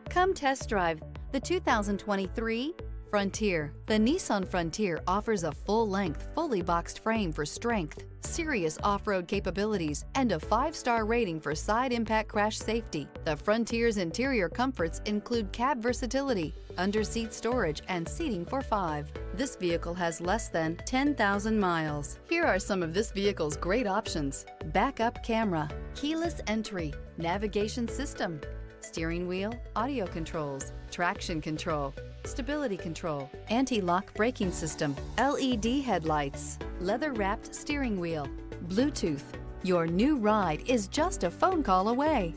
Come test drive the 2023 Frontier. The Nissan Frontier offers a full-length, fully boxed frame for strength, serious off-road capabilities, and a 5-star rating for side impact crash safety. The Frontier's interior comforts include cab versatility, under-seat storage, and seating for 5. This vehicle has less than 10,000 miles. Here are some of this vehicle's great options: backup camera, keyless entry, navigation system, steering wheel audio controls, traction control, stability control, anti-lock braking system, LED headlights, leather-wrapped steering wheel, Bluetooth. Your new ride is just a phone call away.